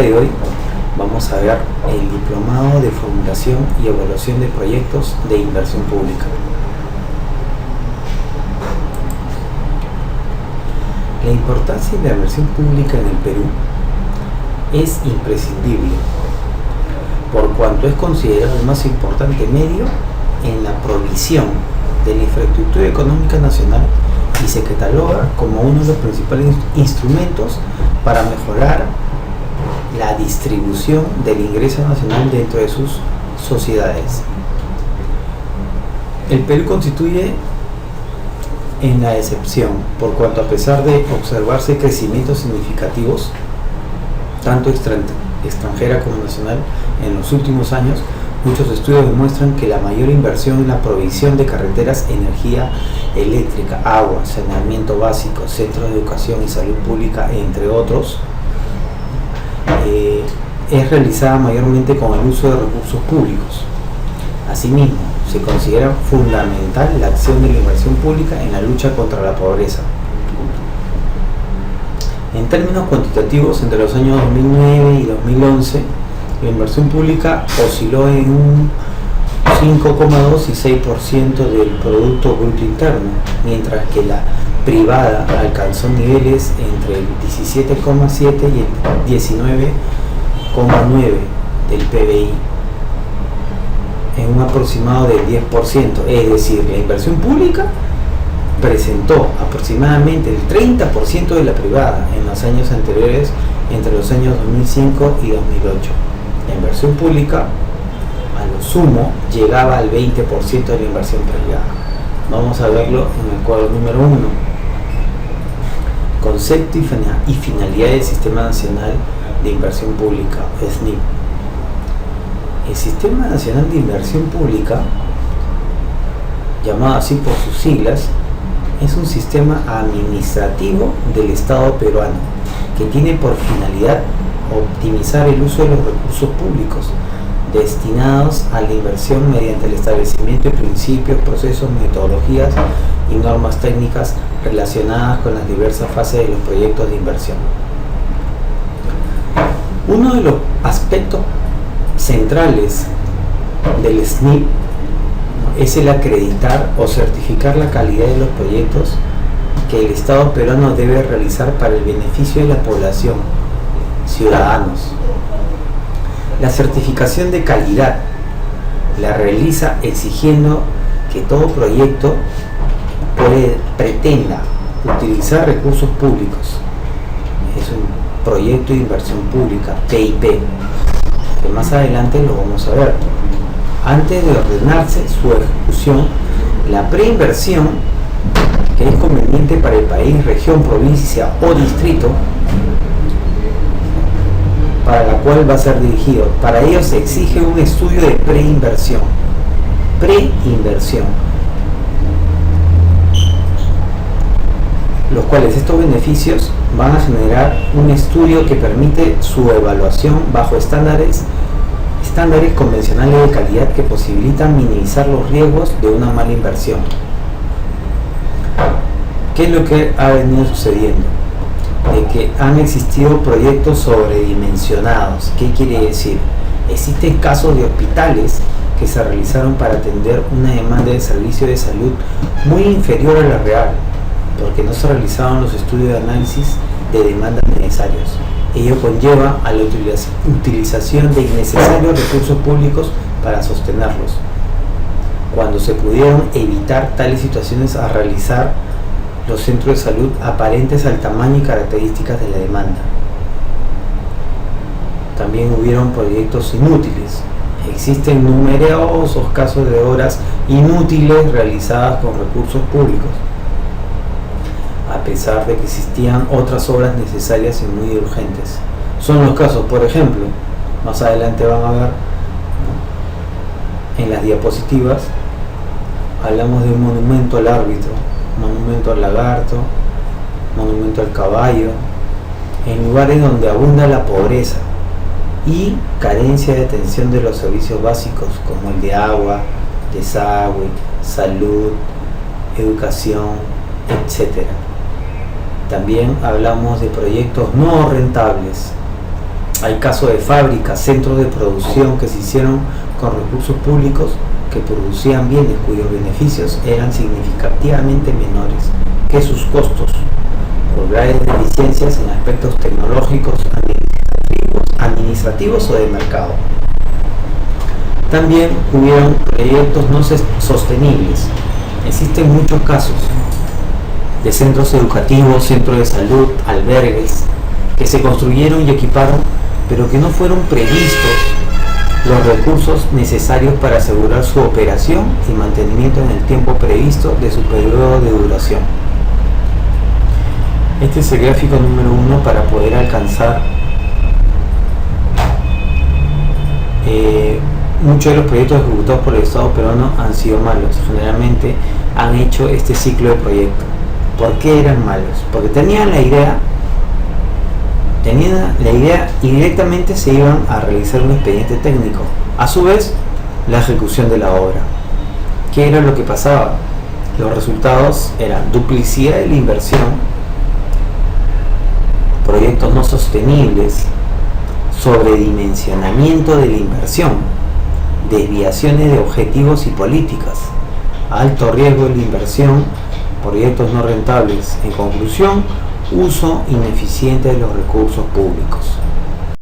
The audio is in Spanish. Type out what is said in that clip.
de hoy vamos a ver el Diplomado de Formulación y Evaluación de Proyectos de Inversión Pública. La importancia de la inversión pública en el Perú es imprescindible, por cuanto es considerado el más importante medio en la provisión de la infraestructura económica nacional y se cataloga como uno de los principales instrumentos para mejorar la distribución del ingreso nacional dentro de sus sociedades. El Perú constituye en la excepción, por cuanto a pesar de observarse crecimientos significativos, tanto extranjera como nacional, en los últimos años, muchos estudios demuestran que la mayor inversión en la provisión de carreteras, energía eléctrica, agua, saneamiento básico, centros de educación y salud pública, entre otros, es realizada mayormente con el uso de recursos públicos. Asimismo, se considera fundamental la acción de la inversión pública en la lucha contra la pobreza. En términos cuantitativos, entre los años 2009 y 2011, la inversión pública osciló en un 5,2 y 6% del Producto Bruto Interno, mientras que la privada alcanzó niveles entre el 17,7 y el 19,9 del PBI, en un aproximado del 10%, es decir, la inversión pública presentó aproximadamente el 30% de la privada en los años anteriores, entre los años 2005 y 2008. La inversión pública, a lo sumo, llegaba al 20% de la inversión privada. Vamos a verlo en el cuadro número 1. Concepto y finalidad del Sistema Nacional de Inversión Pública, SNIP. El Sistema Nacional de Inversión Pública, llamado así por sus siglas, es un sistema administrativo del Estado peruano que tiene por finalidad optimizar el uso de los recursos públicos destinados a la inversión mediante el establecimiento de principios, procesos, metodologías y normas técnicas relacionadas con las diversas fases de los proyectos de inversión. Uno de los aspectos centrales del SNIP es el acreditar o certificar la calidad de los proyectos que el Estado peruano debe realizar para el beneficio de la población, ciudadanos. La certificación de calidad la realiza exigiendo que todo proyecto pretenda utilizar recursos públicos. Es un proyecto de inversión pública, PIP, que más adelante lo vamos a ver. Antes de ordenarse su ejecución, la preinversión, que es conveniente para el país, región, provincia o distrito para la cual va a ser dirigido. Para ello se exige un estudio de preinversión. Los cuales estos beneficios van a generar un estudio que permite su evaluación bajo estándares convencionales de calidad que posibilitan minimizar los riesgos de una mala inversión. ¿Qué es lo que ha venido sucediendo? De que han existido proyectos sobredimensionados. ¿Qué quiere decir? Existen casos de hospitales que se realizaron para atender una demanda de servicio de salud muy inferior a la real, porque no se realizaban los estudios de análisis de demandas necesarios. Ello conlleva a la utilización de innecesarios recursos públicos para sostenerlos, cuando se pudieron evitar tales situaciones a realizar los centros de salud aparentes al tamaño y características de la demanda. También hubieron proyectos inútiles. Existen numerosos casos de obras inútiles realizadas con recursos públicos, a pesar de que existían otras obras necesarias y muy urgentes. Son los casos, por ejemplo, más adelante van a ver en las diapositivas, hablamos de un monumento al árbitro, monumento al lagarto, monumento al caballo, en lugares donde abunda la pobreza y carencia de atención de los servicios básicos como el de agua, desagüe, salud, educación, etc. También hablamos de proyectos no rentables, Hay casos de fábricas, centros de producción que se hicieron con recursos públicos que producían bienes cuyos beneficios eran significativamente menores que sus costos, por graves deficiencias en aspectos tecnológicos, administrativos o de mercado. También hubieron proyectos no sostenibles. Existen muchos casos de centros educativos, centros de salud, albergues, que se construyeron y equiparon, pero que no fueron previstos los recursos necesarios para asegurar su operación y mantenimiento en el tiempo previsto de su periodo de duración. Este es el gráfico número 1 para poder alcanzar muchos de los proyectos ejecutados por el Estado peruano han sido malos. Generalmente han hecho este ciclo de proyecto. ¿Por qué eran malos? Porque tenían la idea y directamente se iban a realizar un expediente técnico. A su vez, la ejecución de la obra. ¿Qué era lo que pasaba? Los resultados eran duplicidad de la inversión, proyectos no sostenibles, sobredimensionamiento de la inversión, desviaciones de objetivos y políticas, alto riesgo de la inversión, proyectos no rentables. En conclusión, uso ineficiente de los recursos públicos.